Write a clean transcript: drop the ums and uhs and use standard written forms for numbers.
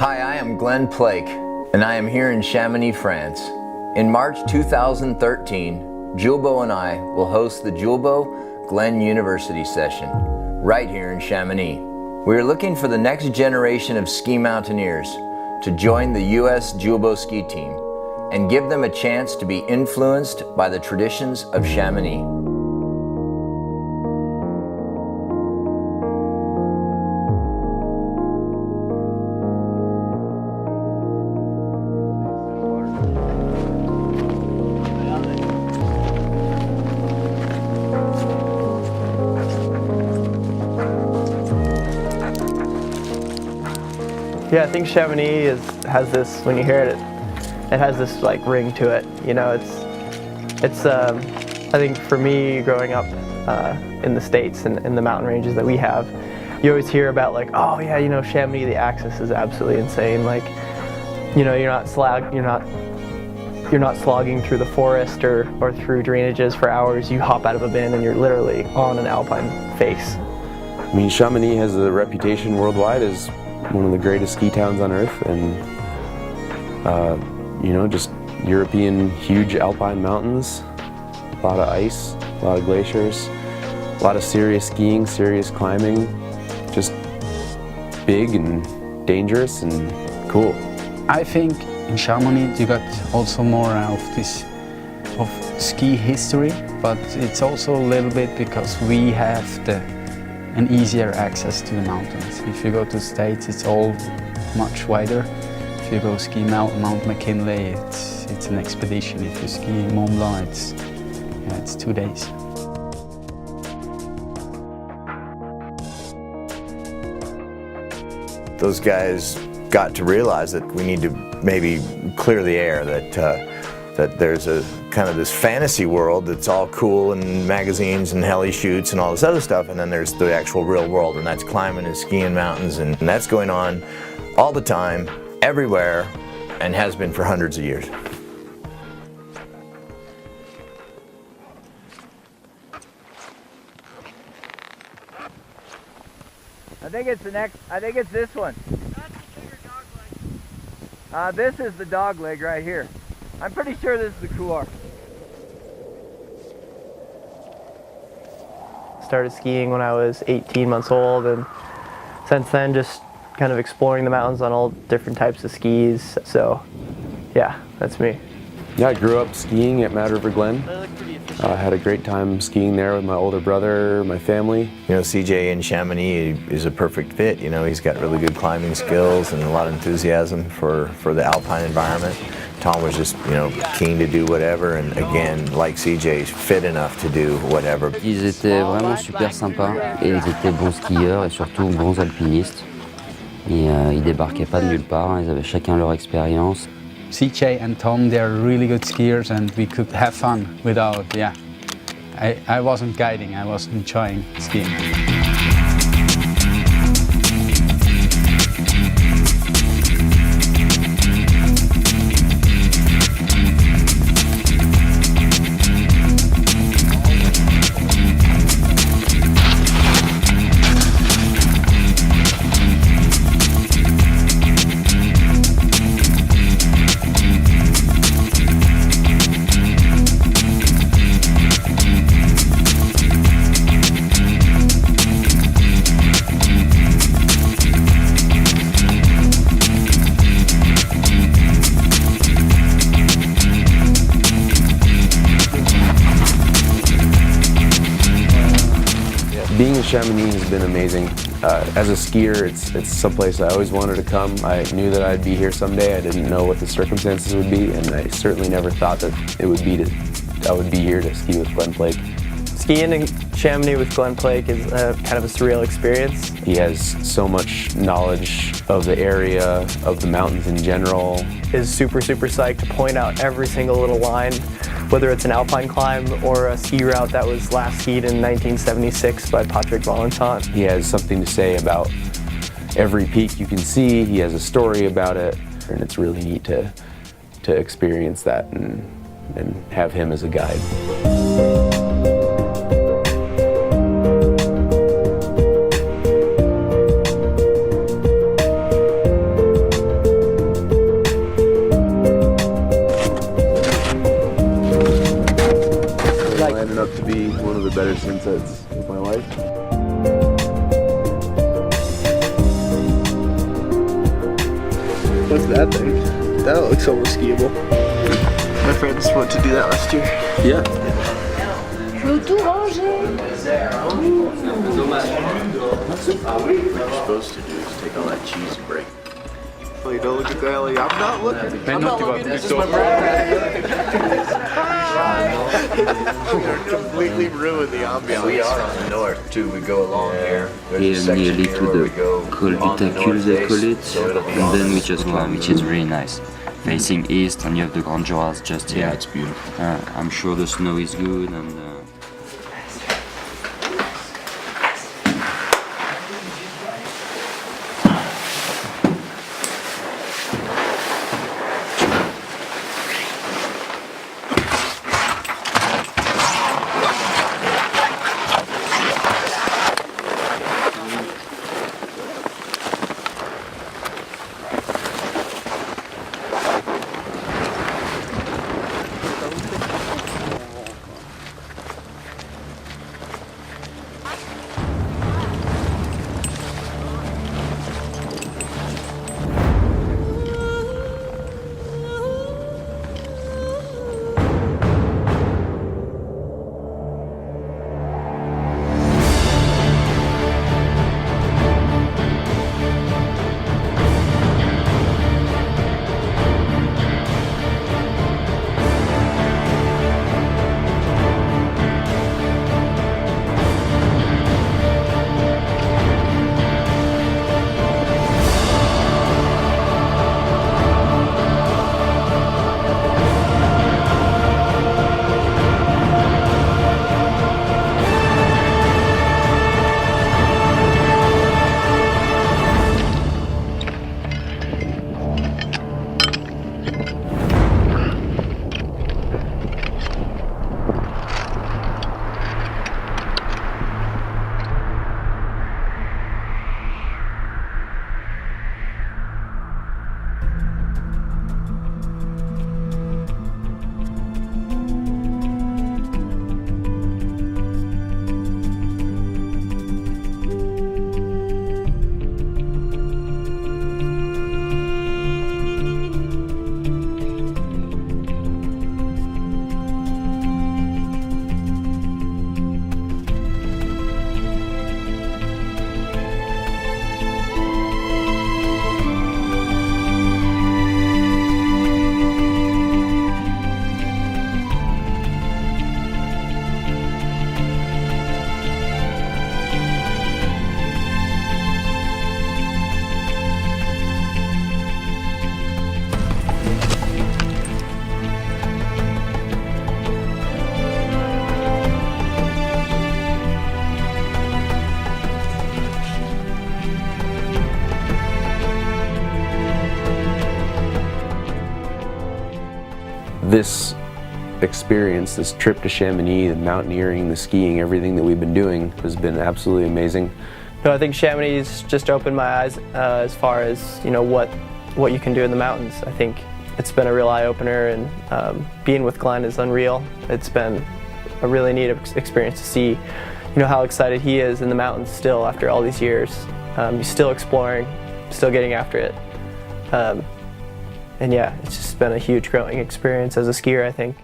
Hi, I am Glen Plake, and I am here in Chamonix, France. In March 2013, Julbo and I will host the Julbo Glen University Session, right here in Chamonix. We are looking for the next generation of ski mountaineers to join the U.S. Julbo ski team and give them a chance to be influenced by the traditions of Chamonix. Yeah, I think Chamonix has this, when you hear it, it has this like ring to it. You know, it's I think for me growing up in the States and in the mountain ranges that we have, you always hear about like, oh yeah, you know, Chamonix, the access is absolutely insane. Like, you know, you're not slogging through the forest or through drainages for hours. You hop out of a bin and you're literally on an alpine face. I mean, Chamonix has a reputation worldwide as one of the greatest ski towns on earth, and you know, just European huge alpine mountains, a lot of ice, a lot of glaciers, a lot of serious skiing, serious climbing, just big and dangerous and cool. I think in Chamonix you got also more of ski history, but it's also a little bit because we have an easier access to the mountains. If you go to the States, it's all much wider. If you go ski Mount McKinley, it's an expedition. If you ski Mont Blanc, it's 2 days. Those guys got to realize that we need to maybe clear the air, that there's a kind of this fantasy world that's all cool in magazines and heli shoots and all this other stuff, and then there's the actual real world, and that's climbing and skiing mountains, and that's going on all the time, everywhere, and has been for hundreds of years. I think it's this one. That's the bigger dog leg. This is the dog leg right here. I'm pretty sure this is the couloir. Started skiing when I was 18 months old, and since then just kind of exploring the mountains on all different types of skis. So yeah, that's me. Yeah, I grew up skiing at Mad River Glen. I had a great time skiing there with my older brother, my family. You know, CJ in Chamonix is a perfect fit. You know, he's got really good climbing skills and a lot of enthusiasm for the alpine environment. Tom was just, you know, keen to do whatever, and again, like CJ, fit enough to do whatever. Ils étaient vraiment super sympas, et ils étaient bons skieurs et surtout bons alpinistes. Et ils débarquaient pas de nulle part, ils avaient chacun leur expérience. CJ and Tom, they're really good skiers, and we could have fun without, yeah. I wasn't guiding, I was enjoying skiing. Being in Chamonix has been amazing. As a skier, it's someplace I always wanted to come. I knew that I'd be here someday. I didn't know what the circumstances would be, and I certainly never thought that I would be here to ski with Glen Plake. Skiing in Chamonix with Glen Plake is kind of a surreal experience. He has so much knowledge of the area, of the mountains in general. Is super psyched to point out every single little line, whether it's an alpine climb or a ski route that was last skied in 1976 by Patrick Valentin. He has something to say about every peak you can see. He has a story about it, and it's really neat to experience that and have him as a guide. bit better since it's with my wife. What's that thing? That looks almost skiable. My friends went to do that last year. Yeah. Je veux tout ranger. What you're supposed to do is take all that cheese and break. Well, you don't look at that, Ellie. I'm not looking. I'm not looking. This is my completely ruined the ambiance. We are on the north too. We go along here. Here There's a section nearly here to where we the go Colvitacule, they call it, so it'll be and on then we this just go, long which is route. really nice. Facing east, and you have the Grand Joas just here. Yeah, it's beautiful. I'm sure the snow is good, and This experience, this trip to Chamonix, the mountaineering, the skiing, everything that we've been doing has been absolutely amazing. No, I think Chamonix just opened my eyes as far as what you can do in the mountains. I think it's been a real eye-opener, and being with Glen is unreal. It's been a really neat experience to see how excited he is in the mountains still after all these years. He's still exploring, still getting after it. And yeah, it's just been a huge growing experience as a skier, I think.